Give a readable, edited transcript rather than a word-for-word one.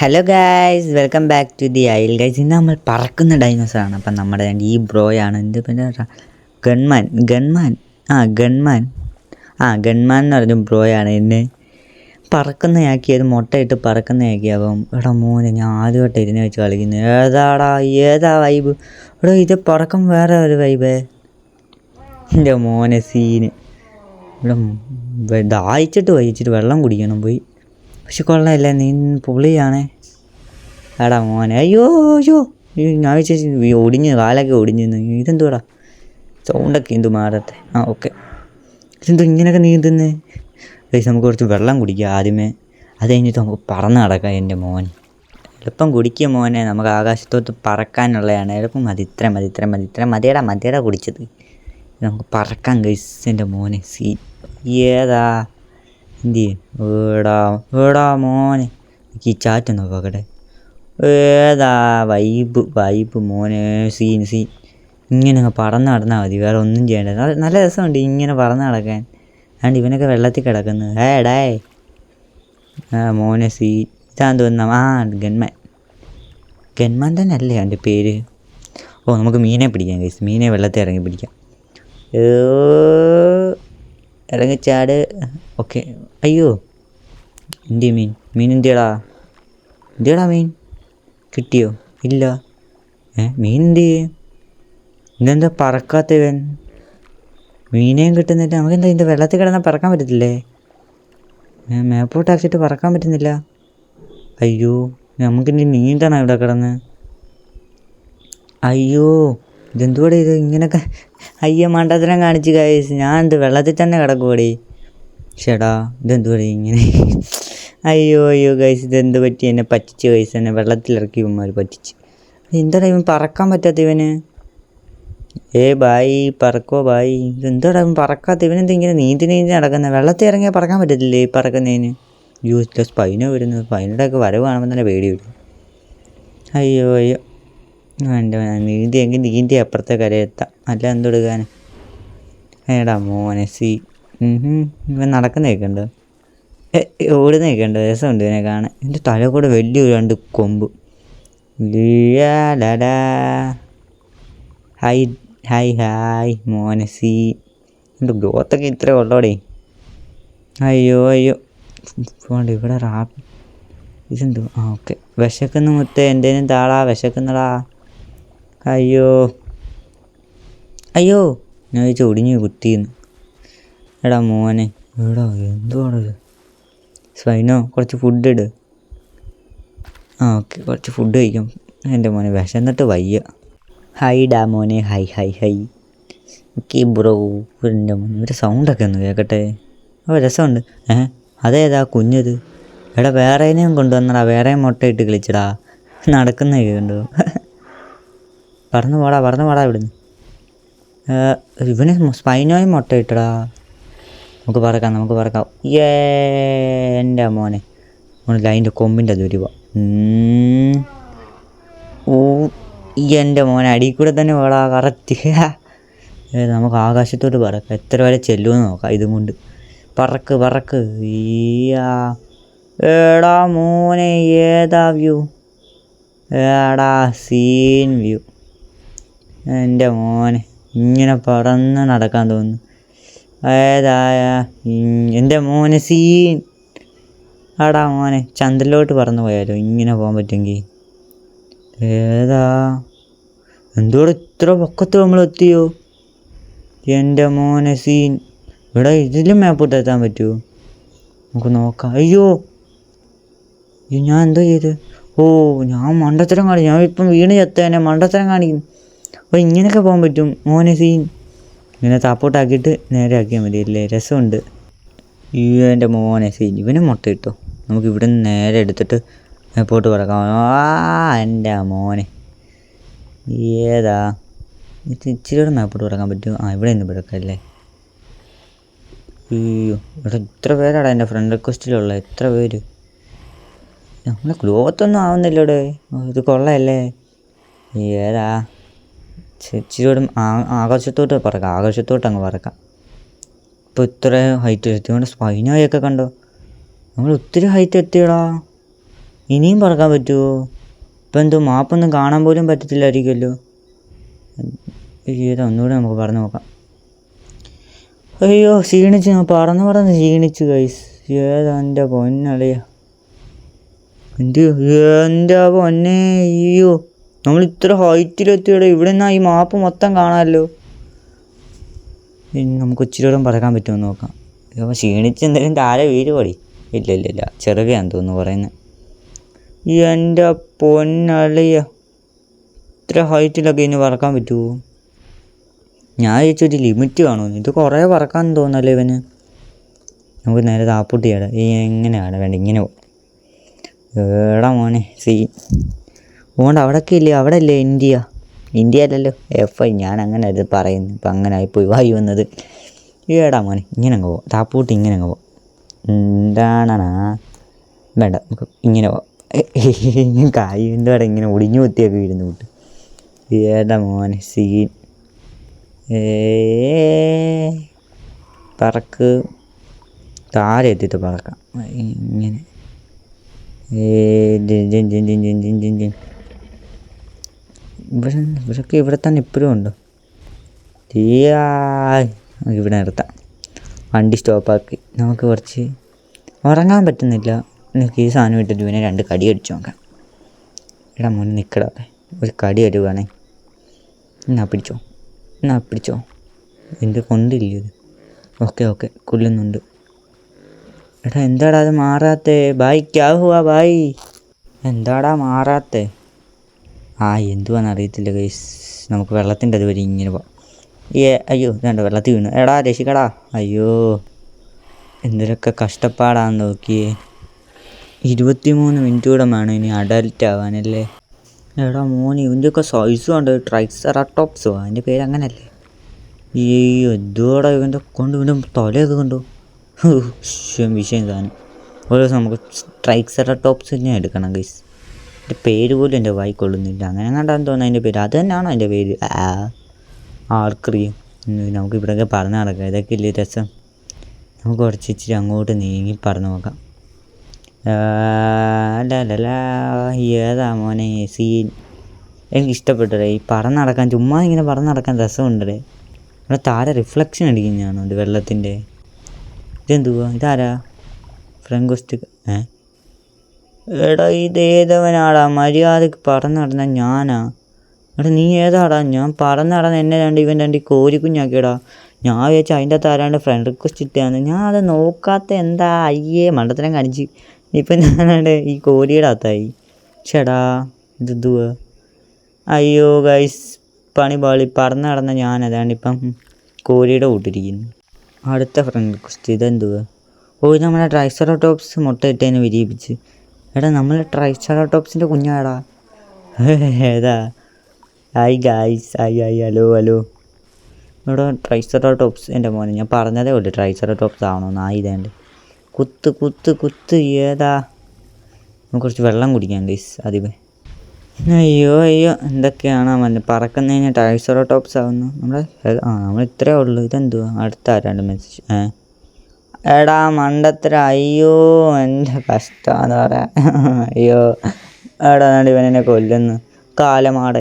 Hello guys, welcome back to the aisle guys. ഇന്ന് നമ്മൾ പറക്കുന്ന ഡൈനോസറാണ്. അപ്പം നമ്മുടെ ഈ ബ്രോയാണ് എന്ത് പിന്നെ ഗൺമാൻ എന്ന് പറഞ്ഞ ബ്രോയാണ് എന്നെ പറക്കുന്നയാക്കിയത്, മുട്ടയിട്ട് പറക്കുന്നയാക്കി. അപ്പം എടാ മോനെ, ഞാൻ ആദ്യമായിട്ട് ഇതിനെ വെച്ച് കളിക്കുന്നത്. ഏതാ വൈബ് എടാ, ഇത് പറക്കം വേറെ ഒരു വൈബേ. എൻ്റെ മോനെ സീന്. ഇവിടെ ദാഹിച്ചിട്ട് വെള്ളം കുടിക്കണം പോയി. പക്ഷെ കൊള്ളാമല്ലേ, നീ പൊളിയാണേ. എടാ മോനെ, അയ്യോ ഞാൻ വിചാരിച്ചു ഒടിഞ്ഞ് കാലൊക്കെ ഒടിഞ്ഞെന്ന്. ഇതെന്തുവാടാ സൗണ്ടൊക്കെ എന്തു മാറത്തെ. ഓക്കെ, ഇതെന്തോ ഇങ്ങനെയൊക്കെ നീന്തുന്നേ. ഗൈസ്, നമുക്ക് കുറച്ച് വെള്ളം കുടിക്കുക ആദ്യമേ. അത് കഴിഞ്ഞിട്ട് നമുക്ക് പറന്ന് നടക്കാം. എൻ്റെ മോൻ എളുപ്പം കുടിക്കുക മോനെ, നമുക്ക് ആകാശത്തോട്ട് പറക്കാനുള്ളതാണ്. എളുപ്പം മതിയടാ കുടിച്ചത്. നമുക്ക് പറക്കാം ഗൈസ്. എൻ്റെ മോനെ ഏതാ എന്ത് ഏടാ മോനെ, എനിക്ക് ഈ ചാറ്റൊന്ന് നോക്കട്ടെ. ഏതാ വൈബ് മോനെ, സീൻ ഇങ്ങനെ പറന്ന് നടന്നാൽ മതി, വേറെ ഒന്നും ചെയ്യേണ്ട. നല്ല രസമുണ്ട് ഇങ്ങനെ പറന്ന് നടക്കാൻ. അതുകൊണ്ട് ഇവനൊക്കെ വെള്ളത്തിൽ കിടക്കുന്നു. മോനെ ഇതാന്ന് തോന്നുന്ന ഗൺമാൻ തന്നെ അല്ലേ എൻ്റെ പേര്. നമുക്ക് മീനെ പിടിക്കാം ഗൈസ്. മീനെ വെള്ളത്തിൽ ഇറങ്ങി പിടിക്കാം. ഇറങ്ങിച്ചാട്. ഓക്കെ. അയ്യോ, എന്തിയ മീൻ എന്തിയടാ മീൻ കിട്ടിയോ? ഇല്ല. മീൻ എന്ത് ചെയ്യും? ഇതെന്താ പറക്കാത്തവൻ? മീനെയും കിട്ടുന്നില്ല. നമുക്കെന്താ ഇതിൻ്റെ വെള്ളത്തിൽ കിടന്നാൽ പറക്കാൻ പറ്റത്തില്ലേ? മേപ്പോട്ടാക്കിയിട്ട് പറക്കാൻ പറ്റുന്നില്ല. അയ്യോ, നമുക്കിനി നീന്തണം ഇവിടെ കിടന്ന്. അയ്യോ, ഇതെന്തുകൂടെ ഇത് ഇങ്ങനെയൊക്കെ. മണ്ടത്തരം കാണിച്ച് ഗൈസ്. ഞാൻ എന്ത് വെള്ളത്തിൽ തന്നെ കിടക്കുകൂടി. ചേടാ, ഇതെന്തുകൂടെ ഇങ്ങനെ. അയ്യോ ഗൈസ്, ഇതെന്ത് പറ്റി? എന്നെ പറ്റിച്ച് ഗൈസ്. എന്നെ വെള്ളത്തിലിറക്കി ഇവന്മാർ പറ്റിച്ച്. എന്താടാ ഇവൻ പറക്കാൻ പറ്റാത്ത ഇവന്? ബായ് പറക്കോ ബായ്. ഇതെന്താടാ ഇവൻ പറക്കാത്ത? ഇവനെന്താ ഇങ്ങനെ നീന്തി നടക്കുന്നത്? വെള്ളത്തിൽ ഇറങ്ങിയാൽ പറക്കാൻ പറ്റത്തില്ലേ ഈ പറക്കുന്നതിന്? യൂസ്ലെസ് സ്പൈനോ വരുന്നത്. സ്പൈനോടെയൊക്കെ വരവ് കാണുമ്പോൾ തന്നെ പേടി വരും. അയ്യോ എൻ്റെ നീന്തിയെങ്കിൽ നീന്തി അപ്പുറത്തെ കരയെത്താം. അല്ല എന്തെടുക്കാൻ. ഏടാ മോനെ ഇവൻ നടക്കുന്നതൊക്കെ ഉണ്ടോ? ഓടുന്നതൊക്കെ ഉണ്ടോ? രസമുണ്ട് ഇവനെ കാണാൻ. എൻ്റെ തല കൂടെ വലിയൊരു 2 കൊമ്പ്. ഹായ് മോനെ എൻ്റെ ഗ്രോത്തൊക്കെ ഇത്ര ഉള്ളോടെ. അയ്യോ പോണ്ട്. ഇവിടെ ഇതെന്തോ? ഓക്കെ. വിശക്കുന്ന മുത്തേ, എന്തേലും താളാ, വിശക്കുന്നടാ. അയ്യോ ഞാൻ ചോദിച്ചാൽ ഒടിഞ്ഞു കുത്തിയെന്ന്. എടാ മോനെ, എന്തുവാണത്? സ്വൈനോ, കുറച്ച് ഫുഡ് ഇട്. ഓക്കെ, കുറച്ച് ഫുഡ് കഴിക്കാം. എൻ്റെ മോനെ വിശന്നിട്ട് വയ്യ. ഹൈഡാ മോനെ, ഹൈ ഓക്കെ ബ്രോ. എൻ്റെ മോനെ ഇവരുടെ സൗണ്ടൊക്കെ ഒന്ന് കേൾക്കട്ടെ. രസമുണ്ട്. അതേതാ കുഞ്ഞത്? എടാ വേറെയും കൊണ്ടുവന്നടാ. വേറെയും മുട്ടയിട്ട് കളിച്ചടാ. നടക്കുന്നതൊക്കെ കണ്ടു. പറന്ന് പോടാ ഇവിടുന്ന്. ഇവന് സ്പൈനോയും മുട്ടയിട്ടടാ. നമുക്ക് പറക്കാം. എൻ്റെ മോനെ അതിൻ്റെ കൊമ്പിൻ്റെ ദുരിവ. എൻ്റെ മോനെ അടിയിൽ കൂടെ തന്നെ പോടാ. കറക്റ്റ്. നമുക്ക് ആകാശത്തോട്ട് പറക്കാം. എത്ര വരെ ചെല്ലുമെന്ന് നോക്കാം ഇതും കൊണ്ട്. പറക്ക്. എടാ മോനെ, ഏതാ വ്യൂ? Scene view. എൻ്റെ മോനെ ഇങ്ങനെ പറന്ന് നടക്കാൻ തോന്നുന്നു. എൻ്റെ മോനെ സീൻ. മോനെ ചന്ദ്രനിലോട്ട് പറന്ന് പോയാലോ? ഇങ്ങനെ പോകാൻ പറ്റുമെങ്കിൽ. എന്തോടെ ഇത്ര പൊക്കത്ത് നമ്മൾ എത്തിയോ? എൻ്റെ മോനെ സീൻ. ഇവിടെ ഇതിലും മേപ്പോട്ട് എത്താൻ പറ്റുമോ? നമുക്ക് നോക്കാം. അയ്യോ, ഞാൻ എന്തോ ചെയ്ത്? ഞാൻ മണ്ടത്തരം കാണിക്കും. ഞാൻ ഇപ്പം വീണ് ചത്തേനെ. മണ്ടത്തരം കാണിക്കും. ഇങ്ങനെയൊക്കെ പോകാൻ പറ്റും മോനെ സീൻ. ഇങ്ങനെ താപ്പോട്ടാക്കിയിട്ട് നേരെ ആക്കിയാൽ മതി അല്ലേ? രസമുണ്ട്. എൻ്റെ മോനെ സീൻ. ഇവന് മുട്ട കിട്ടോ? നമുക്ക് ഇവിടെ നിന്ന് നേരെ എടുത്തിട്ട് മേപ്പോട്ട് പറക്കാം. എൻ്റെ മോനെ ഏതാ ഇത്? ഇച്ചിരിയോടെ മേപ്പോട്ട് പറക്കാൻ പറ്റും. ഇവിടെ നിന്ന് പിടക്കല്ലേ? ഇവിടെ ഇത്ര പേരാടാ എൻ്റെ ഫ്രണ്ട് റിക്വസ്റ്റിലുള്ള. എത്ര പേര്? നമ്മളെ ഗ്രോത്തൊന്നും ആവുന്നില്ലടെ. ഇത് കൊള്ളയല്ലേ? ഏതാ? ഇച്ചിരിയോടും ആകാശത്തോട്ട് അങ്ങ് പറക്കാം. ഇപ്പോൾ ഇത്ര ഹൈറ്റ് എത്തിയോണ്ട് സ്പൈനോയൊക്കെ കണ്ടോ? നമ്മൾ ഒത്തിരി ഹൈറ്റ് എത്തിയടാ. ഇനിയും പറക്കാൻ പറ്റുമോ? ഇപ്പം എന്തോ മാപ്പൊന്നും കാണാൻ പോലും പറ്റത്തില്ലായിരിക്കുമല്ലോ. ഏതാ ഒന്നുകൂടെ നമുക്ക് പറഞ്ഞു നോക്കാം. അയ്യോ ക്ഷീണിച്ച്, ഞാൻ പറന്ന് ക്ഷീണിച്ചു ഗൈസ്. ഏതാ എൻ്റെ പൊന്നളിയ, എൻ്റെ പൊന്നെ. അയ്യോ നമ്മൾ ഇത്ര ഹൈറ്റിലെത്തിയുടെ ഇവിടെ നിന്നാ ഈ മാപ്പ് മൊത്തം കാണാമല്ലോ. ഇനി നമുക്ക് ഇച്ചിരി പറക്കാൻ പറ്റുമെന്ന് നോക്കാം. അപ്പോൾ ക്ഷീണിച്ച് എന്തെങ്കിലും താഴെ വീഴുപടി? ഇല്ല ചെറുകയാന്ന് തോന്നുന്നു പറയുന്നത്. എൻ്റെ പൊന്നളിയ, ഇത്ര ഹൈറ്റിലൊക്കെ ഇനി പറക്കാൻ പറ്റുമോ? ഞാൻ ചോദിച്ചൊരു ലിമിറ്റ് കാണുമെന്ന്. ഇത് കുറേ പറക്കാൻ തോന്നല്ലേ ഇവന്. നമുക്ക് നേരെ താപ്പൂട്ടിയാടാ. എങ്ങനെയാണ് വേണ്ട, ഇങ്ങനെ പോകും. ഏടാ മോനെ ഓണ്ട് അവിടെയൊക്കെ ഇല്ലേ? അവിടെ അല്ലേ ഇന്ത്യ അല്ലല്ലോ FI. ഞാൻ അങ്ങനെ അത് പറയുന്നു. ഇപ്പം അങ്ങനെ ആയിപ്പോയി വായി വന്നത്. ഏടാ മോനെ ഇങ്ങനെ അങ്ങ് പോവാം. താപ്പൂട്ടി ഇങ്ങനെ അങ്ങ് പോവാം. എന്താണാ വേണ്ട, നമുക്ക് ഇങ്ങനെ പോവാം. കായിൻ്റെ അവിടെ ഇങ്ങനെ ഒടിഞ്ഞു കുത്തിയൊക്കെ ഇരുന്ന് വിട്ട്. ഏടാ മോനെ പറക്ക്. താഴെ എത്തിയിട്ട് പറക്കാം ഇങ്ങനെ. ഇവരൊക്കെ ഇവിടെ തന്നെ ഇപ്പോഴും ഉണ്ടോ? ഇവിടെ നിർത്താം. വണ്ടി സ്റ്റോപ്പാക്കി. നമുക്ക് കുറച്ച് ഉറങ്ങാൻ പറ്റുന്നില്ല. എനിക്ക് ഈ സാധനം ഇട്ടിട്ട് ഇവനെ 2 കടി അടിച്ചു നോക്കാം. ഇവിടെ മുന്നിൽ നിൽക്കടാ. ഒരു കടി അടിവാണേ. എന്നാ പിടിച്ചോ. എന്ത് കൊണ്ടില്ല ഇത്. ഓക്കെ കൊല്ലുന്നുണ്ട്. എടാ എന്താടാ അത് മാറാത്തേ? ബായ് ക്യാ ഹുവാ ബായ്? എന്താടാ മാറാത്തേ? എന്തുവാന്ന് അറിയത്തില്ല ഗൈസ്. നമുക്ക് വെള്ളത്തിൻ്റെ അതുവരെ ഇങ്ങനെ പോവാം. അയ്യോ വേണ്ട, വെള്ളത്തിൽ വീണു. എടാ രക്ഷിക്കടാ. അയ്യോ എന്തൊക്കെ കഷ്ടപ്പാടാന്ന് നോക്കിയേ. 23 മിനിറ്റ് കൂടെ വേണം ഇനി അഡൽറ്റ് ആവാനല്ലേ. എടാ മോന് ഇവൻ്റെയൊക്കെ സൈസ് കൊണ്ട് ട്രൈസെറാടോപ്സോ അതിൻ്റെ പേര് അങ്ങനല്ലേ? എന്തുവാടാ ഇവൻ്റെ തലയൊക്കെ കണ്ടു. വിഷയം സാധനം. ഒരു ദിവസം നമുക്ക് ട്രൈസെറാടോപ്സ് തന്നെ എടുക്കണം ഗൈസ്. എൻ്റെ പേര് പോലും എൻ്റെ വായിക്കൊള്ളുന്നില്ല. അങ്ങനെ കണ്ടാന്ന് തോന്നുന്നു അതിൻ്റെ പേര്. അത് തന്നെയാണോ അതിൻ്റെ പേര്? ആർക്കറിയാം. നമുക്ക് ഇവിടെയൊക്കെ പറഞ്ഞു നടക്കാം. ഇതൊക്കെ ഇല്ലേ രസം. നമുക്ക് കുറച്ച് ഇച്ചിരി അങ്ങോട്ട് നീങ്ങി പറഞ്ഞു നോക്കാം. ഏതാ മോനെ എനിക്കിഷ്ടപ്പെട്ടേ ഈ പറന്ന് നടക്കാൻ. ചുമ്മാ ഇങ്ങനെ പറന്ന് നടക്കാൻ രസമുണ്ടേ. ഇവിടെ താഴെ റിഫ്ലക്ഷൻ അടിക്കുന്നതാണോ ഇത് വെള്ളത്തിൻ്റെ? ഇതെന്തുവാ? ഇതാരാ? ഫ്രങ്കോസ്റ്റ്. എടാ ഇതേതവനാടാ? മര്യാദക്ക് പറന്ന് നടന്ന ഞാനാ? എടാ നീ ഏതാടാ? ഞാൻ പറന്ന് നടന്ന് എന്നെ ഇവൻ 2 കോരിക്കുഞ്ഞാക്കിയടാ. ഞാൻ വിചാരിച്ചു അതിൻ്റെ അകത്ത് ആരാണ്ട് ഫ്രണ്ട് റിക്വസ്റ്റ് ഇട്ടാന്ന്. ഞാൻ അത് നോക്കാത്ത എന്താ? മണ്ടത്തരം കാണിച്ച്. ഇപ്പം ഞാനാണ്ട് ഈ കോരിയുടെ അകത്തായി. ചേടാ ഇതെന്തുവാ? അയ്യോ ഗൈസ് പണി പാളി. പറന്ന് നടന്ന ഞാൻ അതാണ്ട് ഇപ്പം കോരിയുടെ കൂട്ടിരിക്കുന്നു. അടുത്ത ഫ്രണ്ട് റിക്വസ്റ്റ്. ഇതെന്തുവാ? ഇത് നമ്മളെ ട്രൈസെറാടോപ്സ് മുട്ട ഇട്ടതിന് വിരിയിപ്പിച്ച്. എടാ നമ്മൾ ട്രൈസെറാടോപ്സിൻ്റെ കുഞ്ഞാടാ. ഏതാ? Guys hello. ഇവിടെ ട്രൈസെറാടോപ്സ്. എൻ്റെ മോനെ ഞാൻ പറഞ്ഞതേ ഉള്ളൂ ട്രൈസെറാടോപ്സ് ആവണമെന്ന്. ഇതേണ്ട കുത്ത്. ഏതാ? നമുക്ക് കുറച്ച് വെള്ളം കുടിക്കാം ഗൈസ് ആദ്യമേ. അയ്യോ എന്തൊക്കെയാണ് പറക്കുന്നതിന് ട്രൈസെറാടോപ്സ് ആവുന്നു. നമ്മൾ ഇത്രയേ ഉള്ളൂ. ഇതെന്തുവാ? അടുത്ത ആരാണ്ട് മെസ്സേജ്. എടാ മണ്ടത്തര. അയ്യോ എൻ്റെ കഷ്ടമെന്ന് പറയാം. എടാ ഇവനെന്നെ കൊല്ലുന്നു കാലമാട.